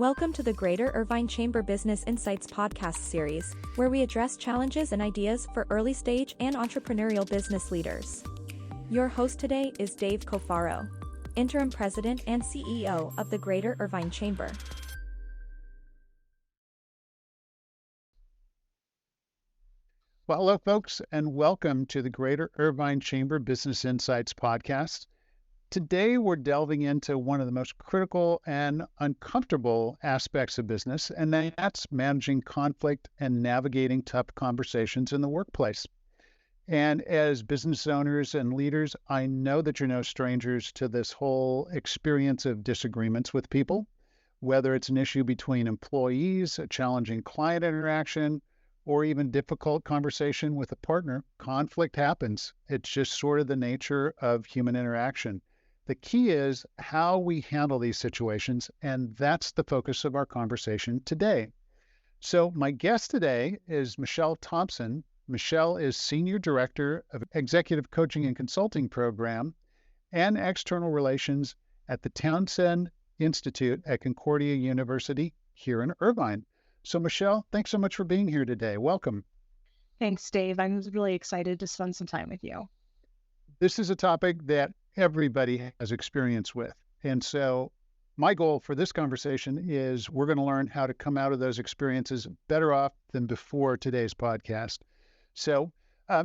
Welcome to the Greater Irvine Chamber Business Insights podcast series, where we address challenges and ideas for early-stage and entrepreneurial business leaders. Your host today is Dave Coffaro, Interim President and CEO of the Greater Irvine Chamber. Well, hello, folks, and welcome to the Greater Irvine Chamber Business Insights podcast. Today, we're delving into one of the most critical and uncomfortable aspects of business, and that's managing conflict and navigating tough conversations in the workplace. And as business owners and leaders, I know that you're no strangers to this whole experience of disagreements with people, whether it's an issue between employees, a challenging client interaction, or even difficult conversation with a partner. Conflict happens. It's just sort of the nature of human interaction. The key is how we handle these situations, and that's the focus of our conversation today. So my guest today is Michelle Thompson. Michelle is Senior Director of Executive Coaching and Consulting Program and External Relations at the Townsend Institute at Concordia University here in Irvine. So Michelle, thanks so much for being here today. Welcome. Thanks, Dave. I'm really excited to spend some time with you. This is a topic that everybody has experience with. And so my goal for this conversation is we're going to learn how to come out of those experiences better off than before today's podcast. So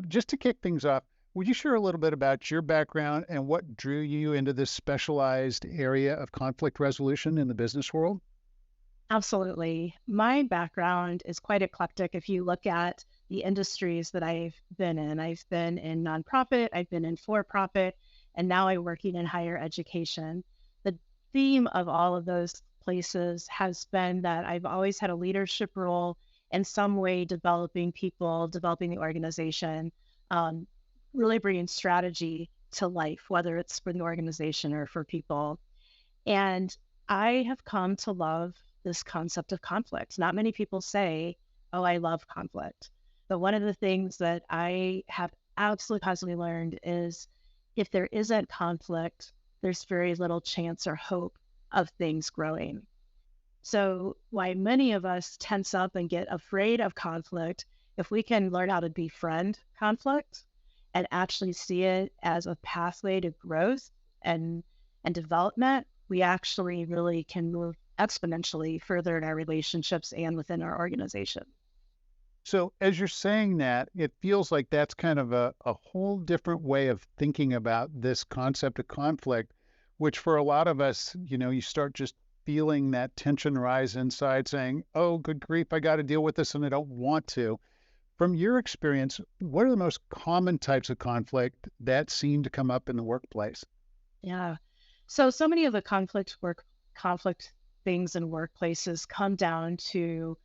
just to kick things off, would you share a little bit about your background and what drew you into this specialized area of conflict resolution in the business world? Absolutely. My background is quite eclectic. If you look at the industries that I've been in nonprofit, I've been in for-profit, and now I'm working in higher education. The theme of all of those places has been that I've always had a leadership role in some way, developing people, developing the organization, really bringing strategy to life, whether it's for the organization or for people. And I have come to love this concept of conflict. Not many people say, oh, I love conflict. But one of the things that I have absolutely positively learned is if there isn't conflict, there's very little chance or hope of things growing. So why many of us tense up and get afraid of conflict, if we can learn how to befriend conflict and actually see it as a pathway to growth and development, we actually really can move exponentially further in our relationships and within our organization. So as you're saying that, it feels like that's kind of a whole different way of thinking about this concept of conflict, which for a lot of us, you start just feeling that tension rise inside saying, oh, good grief, I got to deal with this and I don't want to. From your experience, what are the most common types of conflict that seem to come up in the workplace? Yeah. So many of the conflict things in workplaces come down to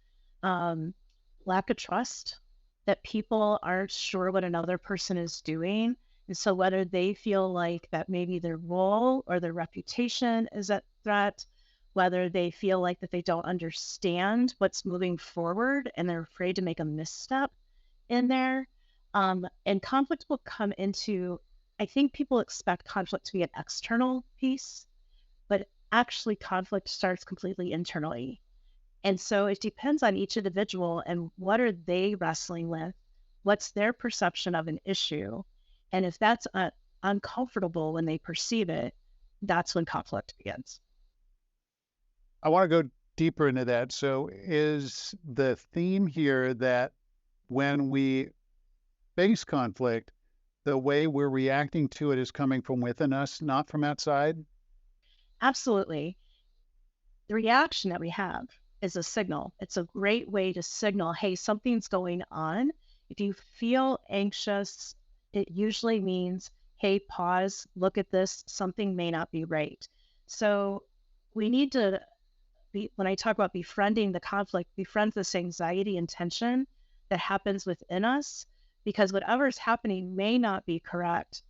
lack of trust, that people aren't sure what another person is doing. And so whether they feel like that maybe their role or their reputation is at threat, whether they feel like that they don't understand what's moving forward and they're afraid to make a misstep in there. And conflict will come into, I think people expect conflict to be an external piece, but actually conflict starts completely internally. And so it depends on each individual and what are they wrestling with, what's their perception of an issue. And if that's uncomfortable when they perceive it, that's when conflict begins. I want to go deeper into that. So is the theme here that when we face conflict, the way we're reacting to it is coming from within us, not from outside? Absolutely. The reaction that we have is a signal. It's a great way to signal, hey, something's going on. If you feel anxious, it usually means, hey, pause, look at this, something may not be right. So we need to when I talk about befriending the conflict, befriend this anxiety and tension that happens within us, because whatever's happening may not be correct,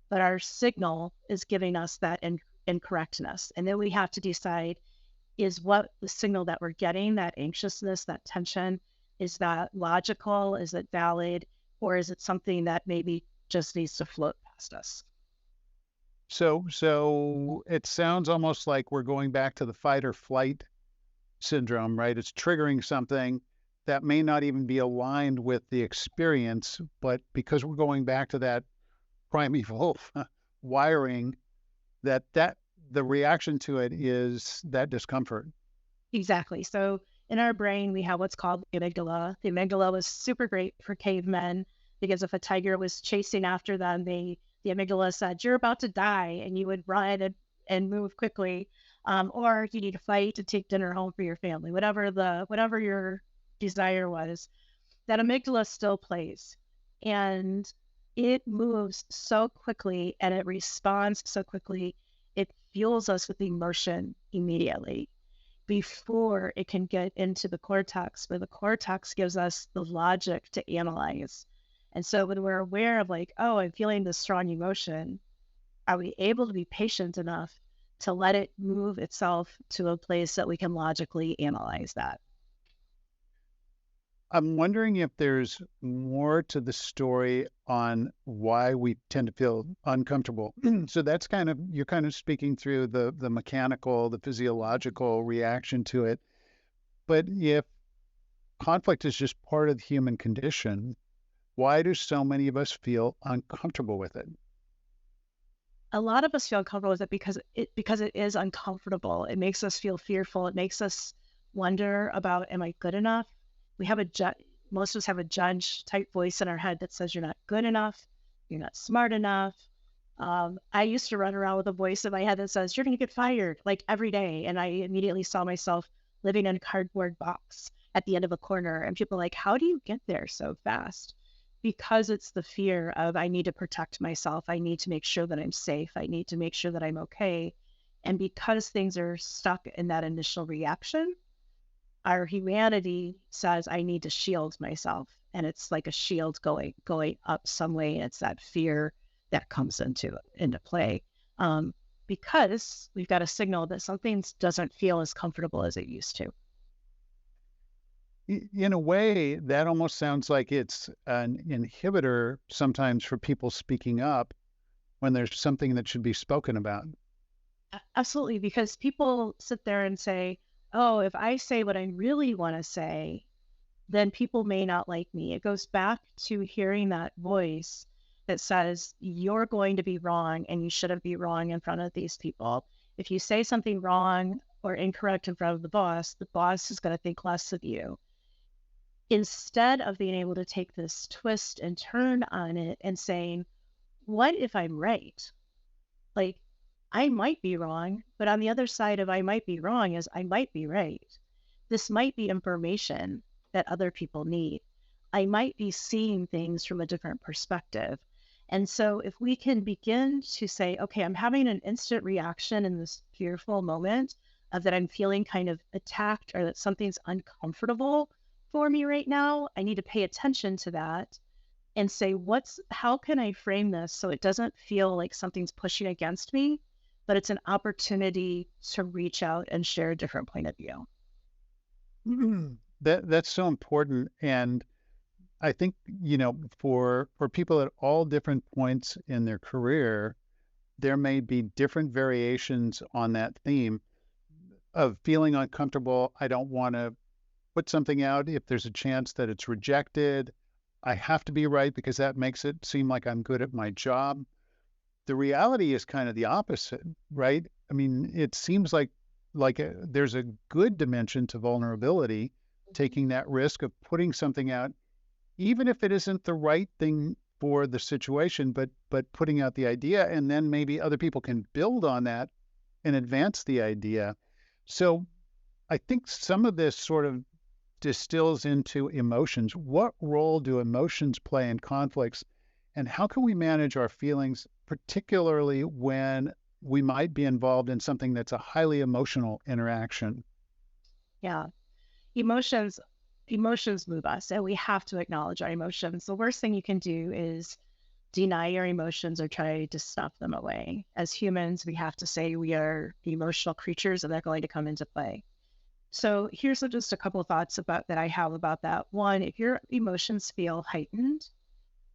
but our signal is giving us that incorrectness. And then we have to decide, is what the signal that we're getting, that anxiousness, that tension, is that logical? Is it valid? Or is it something that maybe just needs to float past us? So it sounds almost like we're going back to the fight or flight syndrome, right? It's triggering something that may not even be aligned with the experience, but because we're going back to that primeval wiring, that the reaction to it is that discomfort. Exactly. So in our brain, we have what's called the amygdala. The amygdala was super great for cavemen because if a tiger was chasing after them, the amygdala said, "You're about to die," and you would run and move quickly, or you need to fight to take dinner home for your family, whatever your desire was. That amygdala still plays, and it moves so quickly and it responds so quickly. It fuels us with emotion immediately before it can get into the cortex, where the cortex gives us the logic to analyze. And so when we're aware of like, oh, I'm feeling this strong emotion, are we able to be patient enough to let it move itself to a place that we can logically analyze that? I'm wondering if there's more to the story on why we tend to feel uncomfortable. So that's you're kind of speaking through the mechanical, the physiological reaction to it. But if conflict is just part of the human condition, why do so many of us feel uncomfortable with it? A lot of us feel uncomfortable with it because it is uncomfortable. It makes us feel fearful. It makes us wonder about, am I good enough? We have most of us have a judge type voice in our head that says you're not good enough, you're not smart enough. I used to run around with a voice in my head that says you're going to get fired like every day, and I immediately saw myself living in a cardboard box at the end of a corner, and people are like, how do you get there so fast? Because it's the fear of I need to protect myself. I need to make sure that I'm safe. I need to make sure that I'm okay. And because things are stuck in that initial reaction, our humanity says I need to shield myself. And it's like a shield going up some way. And it's that fear that comes into play. Because we've got a signal that something doesn't feel as comfortable as it used to. In a way, that almost sounds like it's an inhibitor sometimes for people speaking up when there's something that should be spoken about. Absolutely, because people sit there and say, oh, if I say what I really want to say, then people may not like me. It goes back to hearing that voice that says, you're going to be wrong and you shouldn't be wrong in front of these people. If you say something wrong or incorrect in front of the boss is going to think less of you. Instead of being able to take this twist and turn on it and saying, what if I'm right? Like, I might be wrong, but on the other side of I might be wrong is I might be right. This might be information that other people need. I might be seeing things from a different perspective. And so if we can begin to say, okay, I'm having an instant reaction in this fearful moment of that I'm feeling kind of attacked or that something's uncomfortable for me right now, I need to pay attention to that and say, how can I frame this so it doesn't feel like something's pushing against me, but it's an opportunity to reach out and share a different point of view. That's so important. And I think, for people at all different points in their career, there may be different variations on that theme of feeling uncomfortable. I don't want to put something out if there's a chance that it's rejected. I have to be right because that makes it seem like I'm good at my job. The reality is kind of the opposite, right? I mean, it seems like there's a good dimension to vulnerability, taking that risk of putting something out, even if it isn't the right thing for the situation, but putting out the idea, and then maybe other people can build on that and advance the idea. So I think some of this sort of distills into emotions. What role do emotions play in conflicts, and how can we manage our feelings, particularly when we might be involved in something that's a highly emotional interaction? Yeah. Emotions move us, and we have to acknowledge our emotions. The worst thing you can do is deny your emotions or try to stuff them away. As humans, we have to say we are emotional creatures and they're going to come into play. So here's just a couple of thoughts that I have about that. One, if your emotions feel heightened,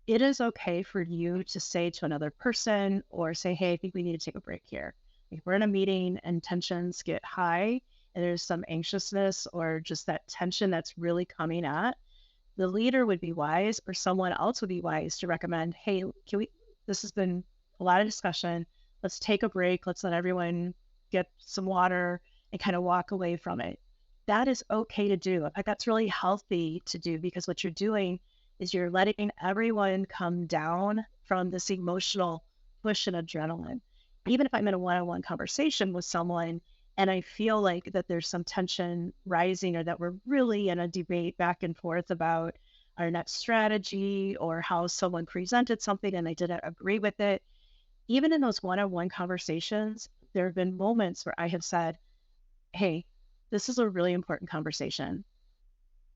it is okay for you to say to another person or say, hey, I think we need to take a break here. If we're in a meeting and tensions get high and there's some anxiousness or just that tension that's really coming at, the leader would be wise, or someone else would be wise to recommend, hey, this has been a lot of discussion. Let's take a break. Let's let everyone get some water and kind of walk away from it. That is okay to do. In fact, that's really healthy to do, because what you're doing is you're letting everyone come down from this emotional push and adrenaline. Even if I'm in a one-on-one conversation with someone and I feel like that there's some tension rising, or that we're really in a debate back and forth about our next strategy or how someone presented something and I didn't agree with it, even in those one-on-one conversations, there have been moments where I have said, hey, this is a really important conversation.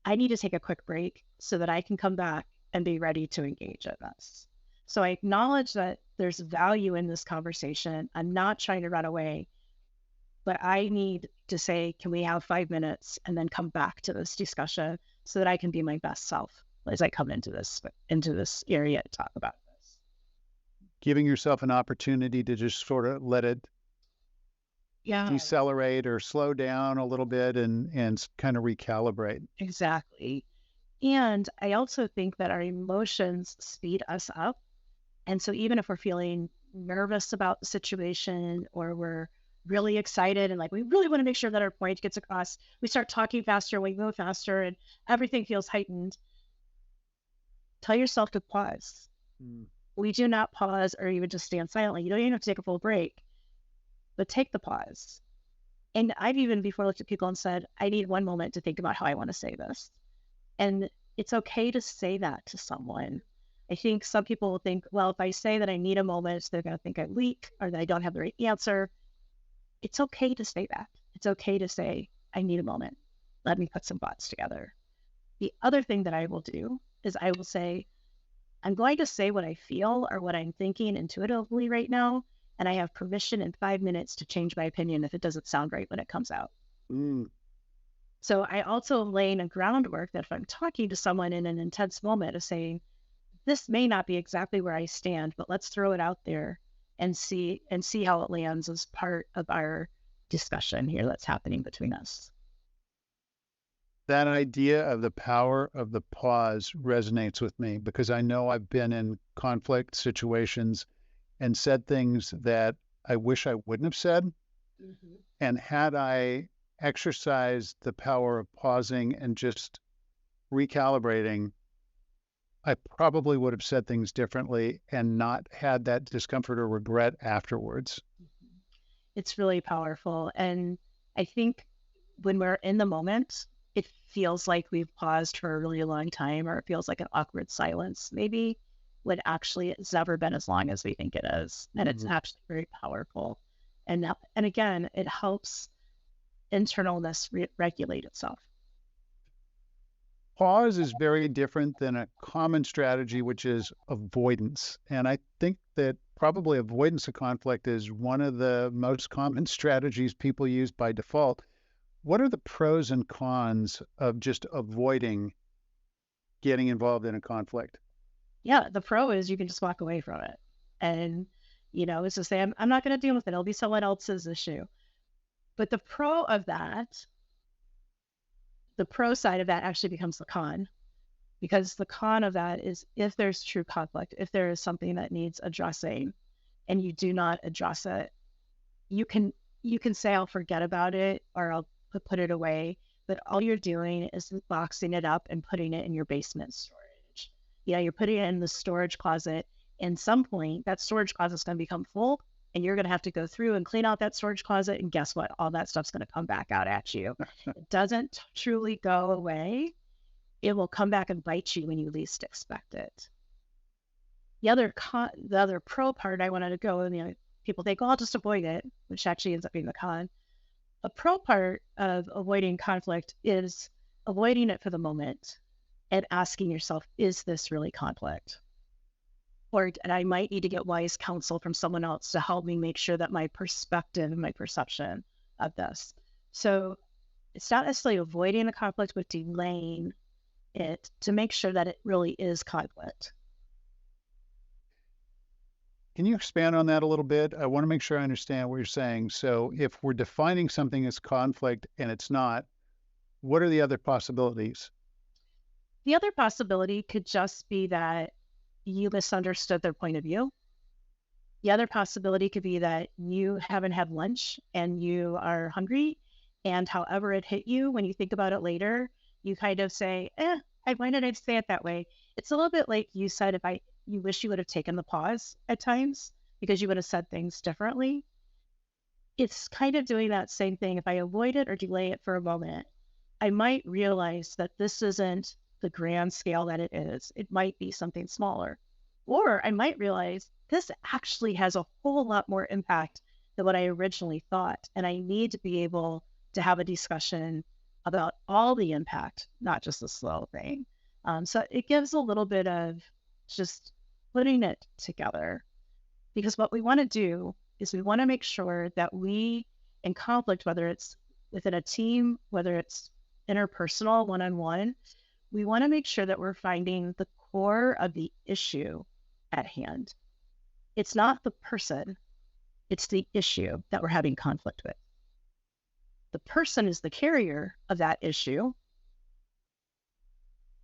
I need to take a quick break so that I can come back and be ready to engage in this. So I acknowledge that there's value in this conversation. I'm not trying to run away, but I need to say, can we have 5 minutes and then come back to this discussion so that I can be my best self as I come into this area to talk about this. Giving yourself an opportunity to just sort of let it decelerate or slow down a little bit and kind of recalibrate. Exactly. And I also think that our emotions speed us up. And so even if we're feeling nervous about the situation, or we're really excited and like we really want to make sure that our point gets across, we start talking faster, we move faster, and everything feels heightened. Tell yourself to pause. We do not pause or even just stand silently. You don't even have to take a full break, but take the pause. And I've even before looked at people and said, I need 1 moment to think about how I want to say this. And it's okay to say that to someone. I think some people will think, well, if I say that I need a moment, they're going to think I'm weak or that I don't have the right answer. It's okay to say that. It's okay to say, I need a moment. Let me put some thoughts together. The other thing that I will do is I will say, I'm going to say what I feel or what I'm thinking intuitively right now, and I have permission in 5 minutes to change my opinion if it doesn't sound right when it comes out. So I also am laying a groundwork that if I'm talking to someone in an intense moment of saying, this may not be exactly where I stand, but let's throw it out there and see how it lands as part of our discussion here that's happening between us. That idea of the power of the pause resonates with me, because I know I've been in conflict situations and said things that I wish I wouldn't have said. And had I exercised the power of pausing and just recalibrating, I probably would have said things differently and not had that discomfort or regret afterwards. It's really powerful. And I think when we're in the moment, it feels like we've paused for a really long time, or it feels like an awkward silence, maybe, when actually it's never been as long as we think it is. And it's actually very powerful. And again, it helps internalness regulate itself. Pause is very different than a common strategy, which is avoidance. And I think that probably avoidance of conflict is one of the most common strategies people use by default. What are the pros and cons of just avoiding getting involved in a conflict? Yeah, the pro is you can just walk away from it. And, it's to say, I'm not going to deal with it. It'll be someone else's issue. But the pro side of that actually becomes the con, because the con of that is if there's true conflict, if there is something that needs addressing and you do not address it, you can say, I'll forget about it, or I'll put it away. But all you're doing is boxing it up and putting it in your basement storage. You're putting it in the storage closet. And some point that storage closet is going to become full, and you're going to have to go through and clean out that storage closet. And guess what? All that stuff's going to come back out at you. It doesn't truly go away. It will come back and bite you when you least expect it. The other pro part I wanted to go, and people think, oh, I'll just avoid it, which actually ends up being the con. A pro part of avoiding conflict is avoiding it for the moment and asking yourself, is this really conflict? And I might need to get wise counsel from someone else to help me make sure that my perspective and my perception of this. So it's not necessarily avoiding the conflict, but delaying it to make sure that it really is conflict. Can you expand on that a little bit? I want to make sure I understand what you're saying. So if we're defining something as conflict and it's not, what are the other possibilities? The other possibility could just be that you misunderstood their point of view. The other possibility could be that you haven't had lunch and you are hungry. And however it hit you, when you think about it later, you kind of say, why did I say it that way? It's a little bit like you said, you wish you would have taken the pause at times because you would have said things differently. It's kind of doing that same thing. If I avoid it or delay it for a moment, I might realize that this isn't the grand scale that it is. It might be something smaller. Or I might realize this actually has a whole lot more impact than what I originally thought. And I need to be able to have a discussion about all the impact, not just the slow thing. So it gives a little bit of just putting it together. Because what we want to do is we want to make sure that we, in conflict, whether it's within a team, whether it's interpersonal, one-on-one, we want to make sure that we're finding the core of the issue at hand. It's not the person, it's the issue that we're having conflict with. The person is the carrier of that issue,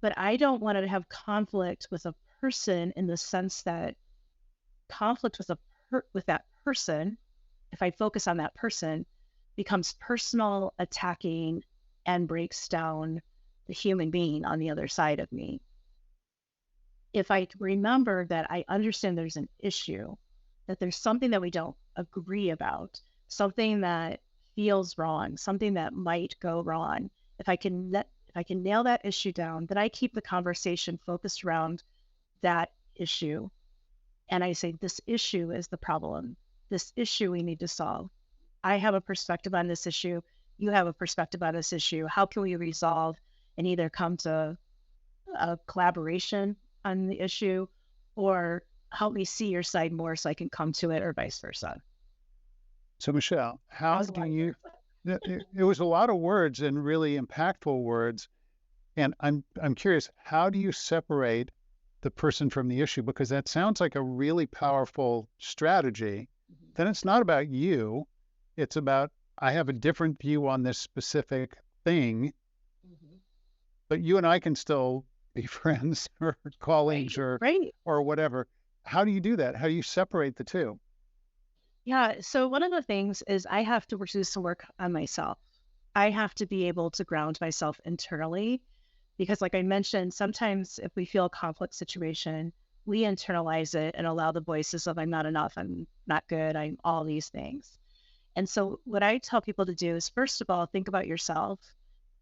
but I don't want to have conflict with a person in the sense that conflict with that person, if I focus on that person, becomes personal, attacking, and breaks down the human being on the other side of me. If I remember that I understand there's an issue, that there's something that we don't agree about, something that feels wrong, something that might go wrong, if I can nail that issue down, then I keep the conversation focused around that issue. And I say, this issue is the problem. This issue we need to solve. I have a perspective on this issue. You have a perspective on this issue. How can we resolve and either come to a collaboration on the issue or help me see your side more so I can come to it, or vice versa? So Michelle, how do you, it was a lot of words and really impactful words. And I'm curious, how do you separate the person from the issue? Because that sounds like a really powerful strategy. Then it's not about you. It's about, I have a different view on this specific thing, but you and I can still be friends or colleagues or whatever. How do you do that? How do you separate the two? Yeah. So one of the things is I have to do some work on myself. I have to be able to ground myself internally because, like I mentioned, sometimes if we feel a conflict situation, we internalize it and allow the voices of I'm not enough, I'm not good, I'm all these things. And so what I tell people to do is, first of all, think about yourself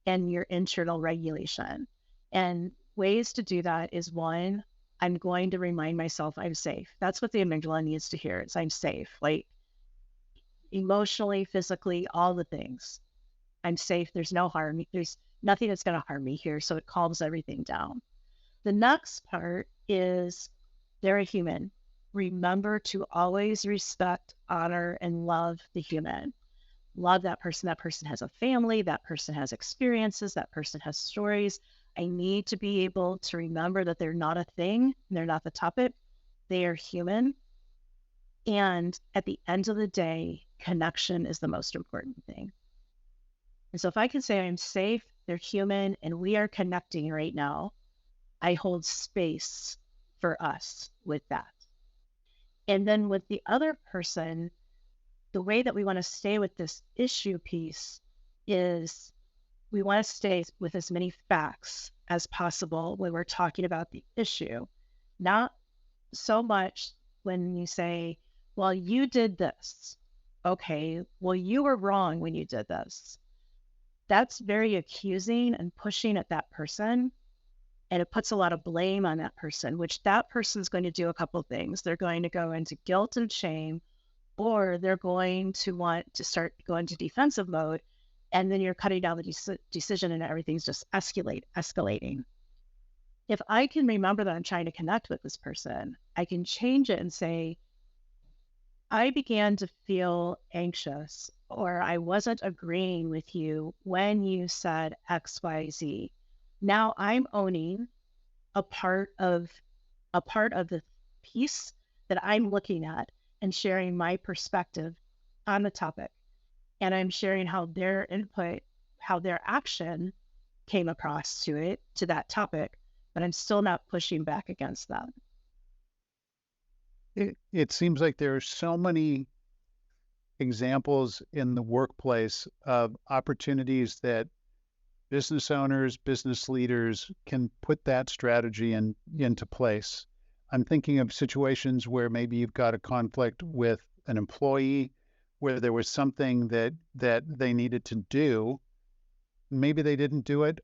and your internal regulation. And ways to do that is, one, I'm going to remind myself I'm safe. That's what the amygdala needs to hear. It's I'm safe, like emotionally, physically, all the things. I'm safe. There's no harm. There's nothing that's going to harm me here. So it calms everything down. The next part is they're a human. Remember to always respect, honor, and love the human. Love that person. That person has a family. That person has experiences. That person has stories. I need to be able to remember that they're not a thing. They're not the topic. They are human. And at the end of the day, connection is the most important thing. And so if I can say I'm safe, they're human, and we are connecting right now, I hold space for us with that. And then with the other person, the way that we want to stay with this issue piece is we want to stay with as many facts as possible when we're talking about the issue. Not so much when you say, well, you did this. Okay, well, you were wrong when you did this. That's very accusing and pushing at that person. And it puts a lot of blame on that person, which that person's going to do a couple of things. They're going to go into guilt and shame, or they're going to want to start going to defensive mode. And then you're cutting down the decision and everything's just escalating. If I can remember that I'm trying to connect with this person, I can change it and say, I began to feel anxious, or I wasn't agreeing with you when you said X, Y, Z. Now I'm owning a part of the piece that I'm looking at and sharing my perspective on the topic. And I'm sharing how their input, how their action came across to that topic, but I'm still not pushing back against them. It seems like there are so many examples in the workplace of opportunities that business owners, business leaders can put that strategy into place. I'm thinking of situations where maybe you've got a conflict with an employee, where there was something that they needed to do. Maybe they didn't do it,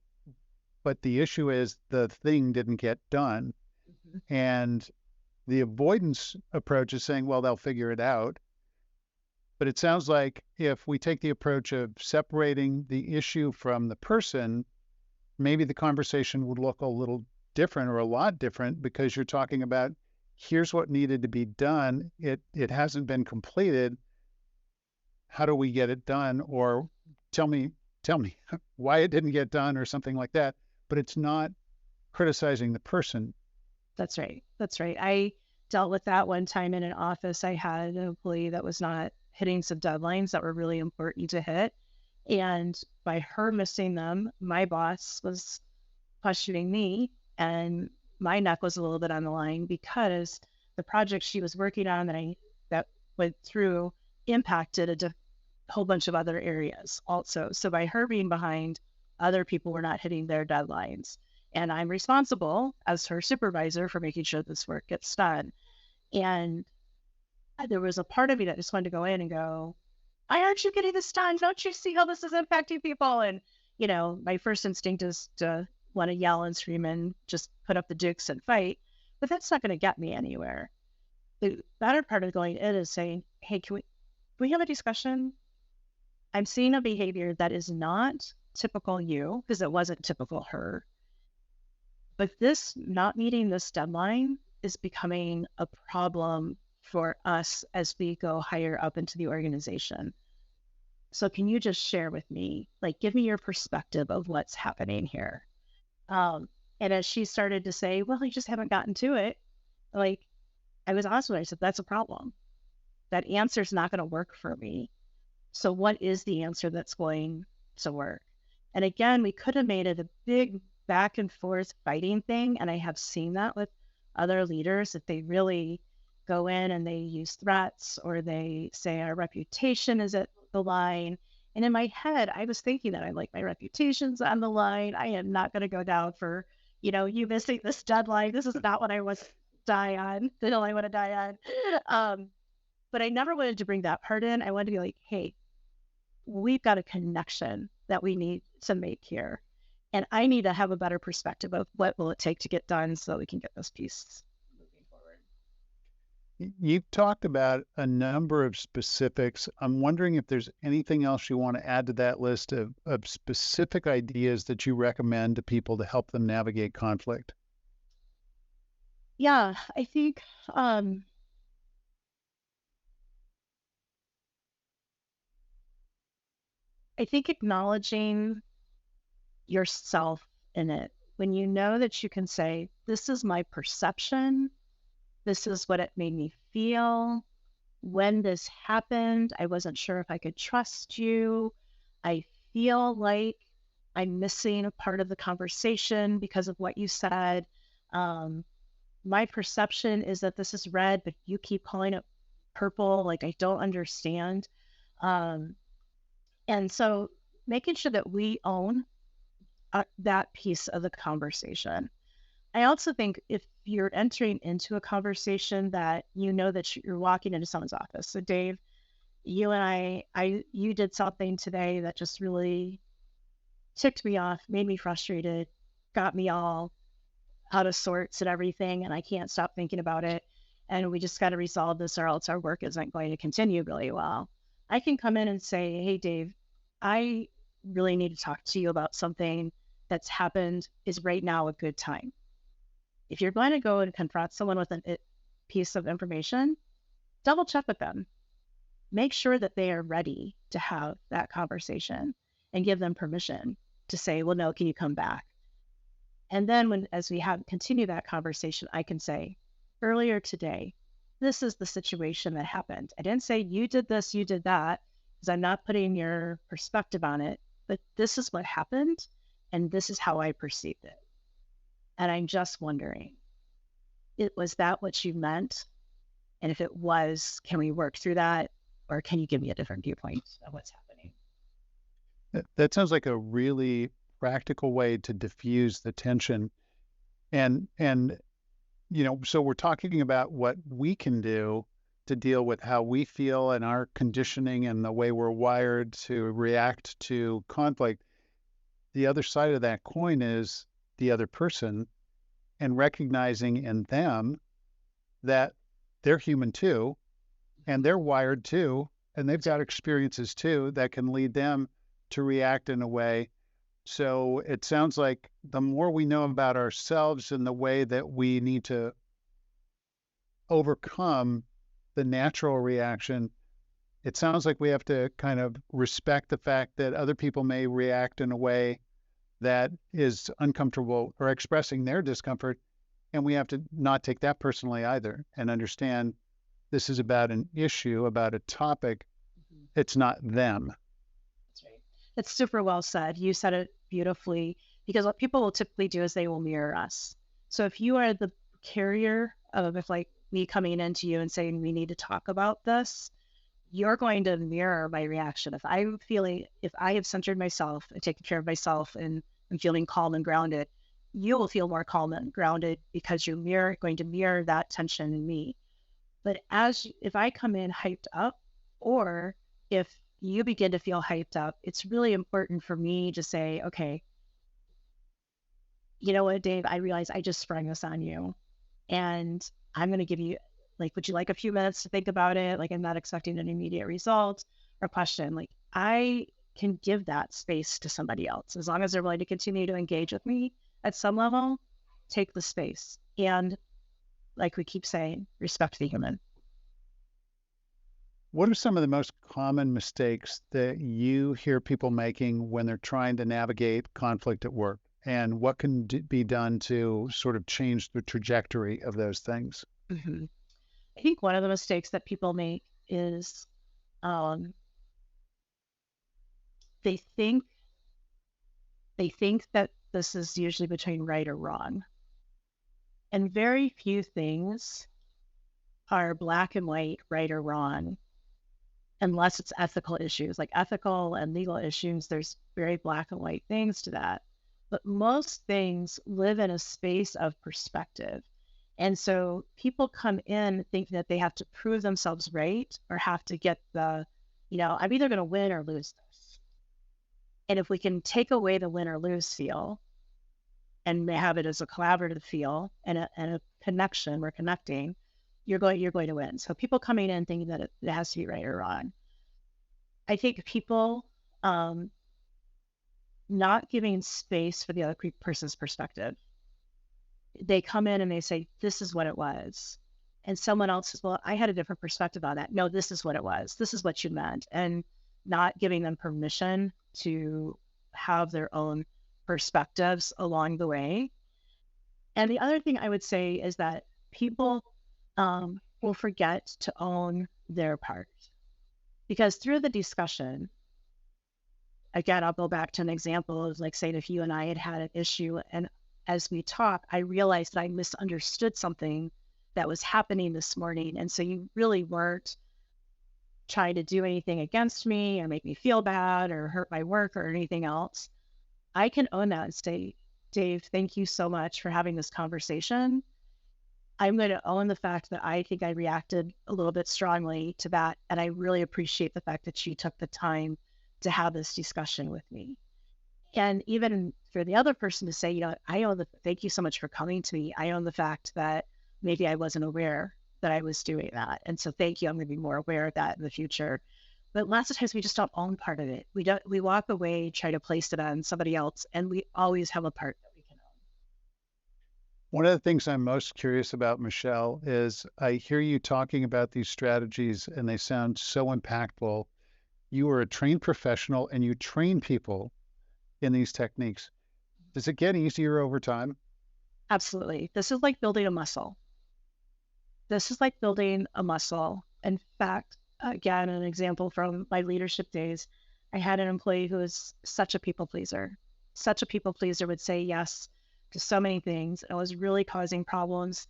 but the issue is the thing didn't get done. Mm-hmm. And the avoidance approach is saying, well, they'll figure it out. But it sounds like if we take the approach of separating the issue from the person, maybe the conversation would look a little different or a lot different, because you're talking about, here's what needed to be done. It hasn't been completed. How do we get it done? Or tell me why it didn't get done, or something like that. But it's not criticizing the person. That's right. That's right. I dealt with that one time in an office. I had an employee that was not hitting some deadlines that were really important to hit. And by her missing them, my boss was questioning me, and my neck was a little bit on the line, because the project she was working on that went through impacted a whole bunch of other areas also. So by her being behind, other people were not hitting their deadlines. And I'm responsible as her supervisor for making sure this work gets done. And there was a part of me that just wanted to go in and go, why aren't you getting this done? Don't you see how this is impacting people? And, my first instinct is to want to yell and scream and just put up the dukes and fight. But that's not going to get me anywhere. The better part of going in is saying, hey, can we have a discussion? I'm seeing a behavior that is not typical you, because it wasn't typical her. But this not meeting this deadline is becoming a problem for us as we go higher up into the organization. So can you just share with me, give me your perspective of what's happening here? And as she started to say, well, I just haven't gotten to it. I was honest with her. I said, that's a problem. That answer's not going to work for me. So what is the answer that's going to work? And again, we could have made it a big back and forth fighting thing. And I have seen that with other leaders, that they really go in and they use threats, or they say our reputation is at the line. And in my head, I was thinking that my reputation's on the line. I am not going to go down for, you missing this deadline. This is not what I want to die on. The hill I want to die on. But I never wanted to bring that part in. I wanted to be like, hey, we've got a connection that we need to make here. And I need to have a better perspective of what will it take to get done so that we can get this piece moving forward. You've talked about a number of specifics. I'm wondering if there's anything else you want to add to that list of specific ideas that you recommend to people to help them navigate conflict. Yeah, I think acknowledging yourself in it. When you know that you can say, this is my perception, this is what it made me feel. When this happened, I wasn't sure if I could trust you. I feel like I'm missing a part of the conversation because of what you said. My perception is that this is red, but you keep calling it purple. I don't understand. And so making sure that we own that piece of the conversation. I also think if you're entering into a conversation that that you're walking into someone's office. So Dave, you and you did something today that just really ticked me off, made me frustrated, got me all out of sorts and everything, and I can't stop thinking about it. And we just got to resolve this, or else our work isn't going to continue really well. I can come in and say, hey, Dave, I really need to talk to you about something that's happened. Is right now a good time? If you're going to go and confront someone with a piece of information, double check with them. Make sure that they are ready to have that conversation, and give them permission to say, well, no, can you come back? And then as we continue that conversation, I can say, earlier today, this is the situation that happened. I didn't say you did this, you did that, because I'm not putting your perspective on it, but this is what happened and this is how I perceived it. And I'm just wondering, was that what you meant? And if it was, can we work through that? Or can you give me a different viewpoint of what's happening? That sounds like a really practical way to diffuse the tension. And so we're talking about what we can do to deal with how we feel and our conditioning and the way we're wired to react to conflict. The other side of that coin is the other person, and recognizing in them that they're human too, and they're wired too, and they've got experiences too that can lead them to react in a way. So it sounds like the more we know about ourselves and the way that we need to overcome the natural reaction, it sounds like we have to kind of respect the fact that other people may react in a way that is uncomfortable or expressing their discomfort. And we have to not take that personally either and understand this is about an issue, about a topic. It's not them. That's right. It's super well said. You said it beautifully, because what people will typically do is they will mirror us. So if you are the carrier of, if like me coming into you and saying, we need to talk about this, you're going to mirror my reaction. If I have centered myself and taken care of myself and I'm feeling calm and grounded, you will feel more calm and grounded because you're going to mirror that tension in me. But if I come in hyped up, or if you begin to feel hyped up, it's really important for me to say, okay, you know what, Dave, I realize I just sprung this on you. And I'm going to give you, like, would you like a few minutes to think about it? Like, I'm not expecting an immediate result or question. Like, I can give that space to somebody else as long as they're willing to continue to engage with me at some level. Take the space. And like we keep saying, respect the human. What are some of the most common mistakes that you hear people making when they're trying to navigate conflict at work? And what can be done to sort of change the trajectory of those things? Mm-hmm. I think one of the mistakes that people make is they think that this is usually between right or wrong. And very few things are black and white, right or wrong, unless it's ethical issues. Like ethical and legal issues, there's very black and white things to that. But most things live in a space of perspective. And so people come in thinking that they have to prove themselves right or have to get I'm either going to win or lose this. And if we can take away the win or lose feel and have it as a collaborative feel and a connection, we're connecting, you're going to win. So people coming in thinking that it has to be right or wrong. I think people not giving space for the other person's perspective. They come in and they say, this is what it was. And someone else says, well, I had a different perspective on that. No, this is what it was. This is what you meant. And not giving them permission to have their own perspectives along the way. And the other thing I would say is that people will forget to own their part. Because through the discussion, again, I'll go back to an example of like saying if you and I had an issue and as we talked, I realized that I misunderstood something that was happening this morning. And so you really weren't trying to do anything against me or make me feel bad or hurt my work or anything else. I can own that and say, Dave, thank you so much for having this conversation. I'm going to own the fact that I think I reacted a little bit strongly to that. And I really appreciate the fact that you took the time to have this discussion with me. And even for the other person to say, thank you so much for coming to me. I own the fact that maybe I wasn't aware that I was doing that. And so thank you. I'm going to be more aware of that in the future. But lots of times we just don't own part of it. We walk away, try to place it on somebody else, and we always have a part that we can own. One of the things I'm most curious about, Michelle, is I hear you talking about these strategies and they sound so impactful. You are a trained professional and you train people in these techniques. Does it get easier over time? Absolutely. This is like building a muscle. This is like building a muscle. In fact, again, an example from my leadership days, I had an employee who was such a people pleaser. Such a people pleaser, would say yes to so many things. And it was really causing problems.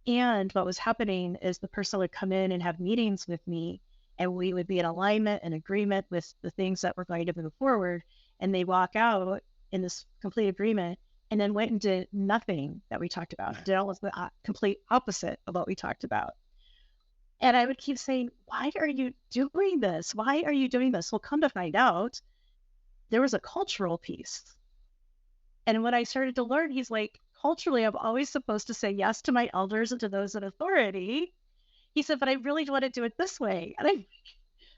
And what was happening is the person would come in and have meetings with me, and we would be in alignment and agreement with the things that were going to move forward. And they walk out in this complete agreement and then went and did nothing that we talked about, did almost the complete opposite of what we talked about. And I would keep saying, why are you doing this? Why are you doing this? Well, come to find out, there was a cultural piece. And when I started to learn, he's like, culturally, I'm always supposed to say yes to my elders and to those in authority. He said, but I really want to do it this way. And I'm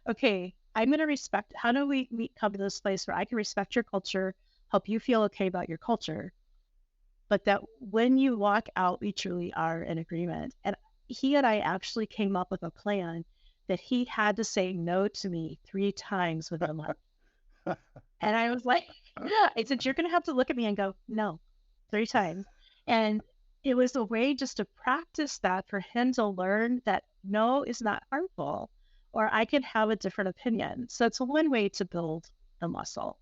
okay, I'm going to respect. How do we come to this place where I can respect your culture, help you feel okay about your culture, but that when you walk out, we truly are in agreement. And he and I actually came up with a plan that he had to say no to me 3 times within a month. And I was like, I said, you're going to have to look at me and go, no, 3 times. And it was a way just to practice that for him to learn that no is not harmful, or I can have a different opinion. So it's one way to build the muscle.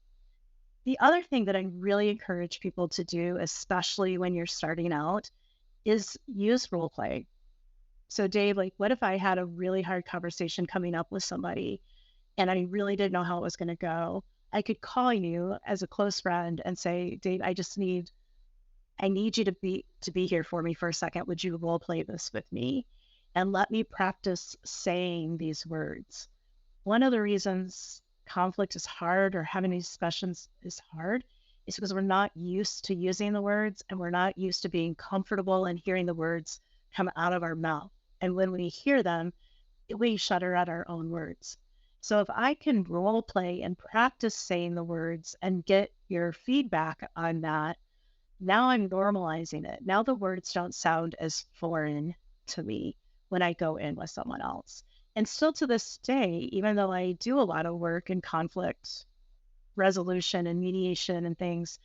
The other thing that I really encourage people to do, especially when you're starting out, is use role play. So Dave, like, what if I had a really hard conversation coming up with somebody and I really didn't know how it was going to go? I could call you as a close friend and say, Dave, I need you to be here for me for a second. Would you role play this with me? And let me practice saying these words. One of the reasons conflict is hard, or having these discussions is hard, is because we're not used to using the words, and we're not used to being comfortable and hearing the words come out of our mouth. And when we hear them, we shudder at our own words. So if I can role play and practice saying the words and get your feedback on that, now I'm normalizing it. Now the words don't sound as foreign to me when I go in with someone else. And still to this day, even though I do a lot of work in conflict resolution and mediation and things,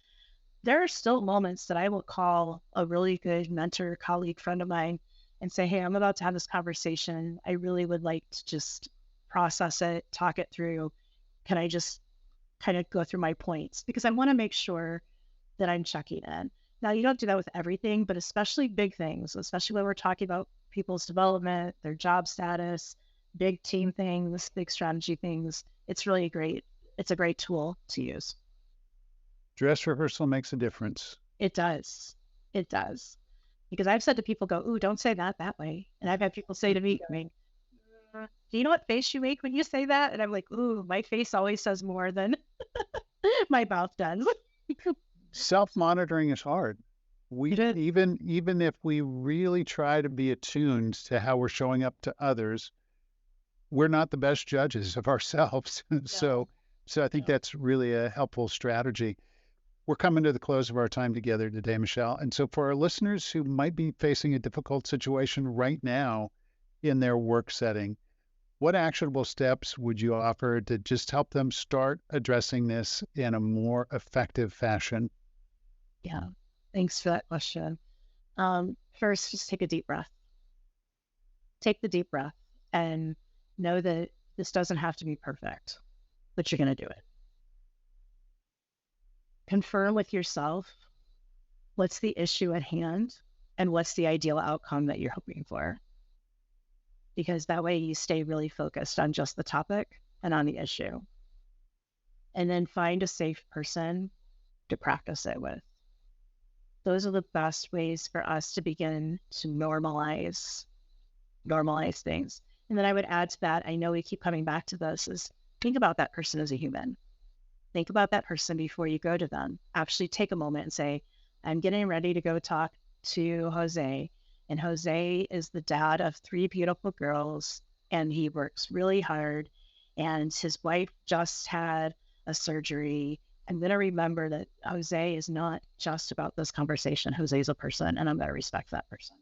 there are still moments that I will call a really good mentor, colleague, friend of mine and say, hey, I'm about to have this conversation. I really would like to just process it, talk it through. Can I just kind of go through my points? Because I want to make sure that I'm checking in. Now, you don't do that with everything, but especially big things, especially when we're talking about people's development, their job status, big team things, big strategy things. It's really great. It's a great tool to use. Dress rehearsal makes a difference. It does. It does. Because I've said to people, go, ooh, don't say that way. And I've had people say to me, do you know what face you make when you say that? And I'm like, ooh, my face always says more than my mouth does. Self-monitoring is hard. Even if we really try to be attuned to how we're showing up to others, we're not the best judges of ourselves. No. So I think that's really a helpful strategy. We're coming to the close of our time together today, Michelle. And so for our listeners who might be facing a difficult situation right now in their work setting, what actionable steps would you offer to just help them start addressing this in a more effective fashion? Yeah, thanks for that question. First, just take a deep breath. Take the deep breath and know that this doesn't have to be perfect, but you're going to do it. Confirm with yourself what's the issue at hand and what's the ideal outcome that you're hoping for. Because that way you stay really focused on just the topic and on the issue. And then find a safe person to practice it with. Those are the best ways for us to begin to normalize things. And then I would add to that, I know we keep coming back to this, is think about that person as a human. Think about that person before you go to them. Actually take a moment and say, I'm getting ready to go talk to Jose. And Jose is the dad of 3 beautiful girls, and he works really hard. And his wife just had a surgery. I'm going to remember that Jose is not just about this conversation. Jose is a person, and I'm going to respect that person.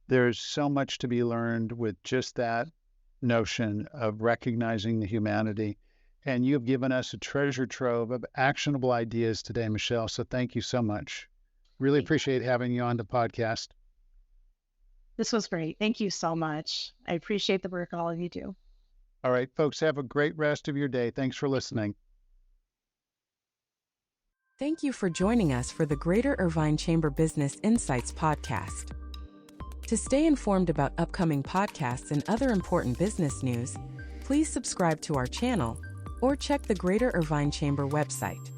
There's so much to be learned with just that notion of recognizing the humanity. And you've given us a treasure trove of actionable ideas today, Michelle. So thank you so much. Really appreciate having you on the podcast. This was great. Thank you so much. I appreciate the work all of you do. All right, folks, have a great rest of your day. Thanks for listening. Thank you for joining us for the Greater Irvine Chamber Business Insights podcast. To stay informed about upcoming podcasts and other important business news, please subscribe to our channel or check the Greater Irvine Chamber website.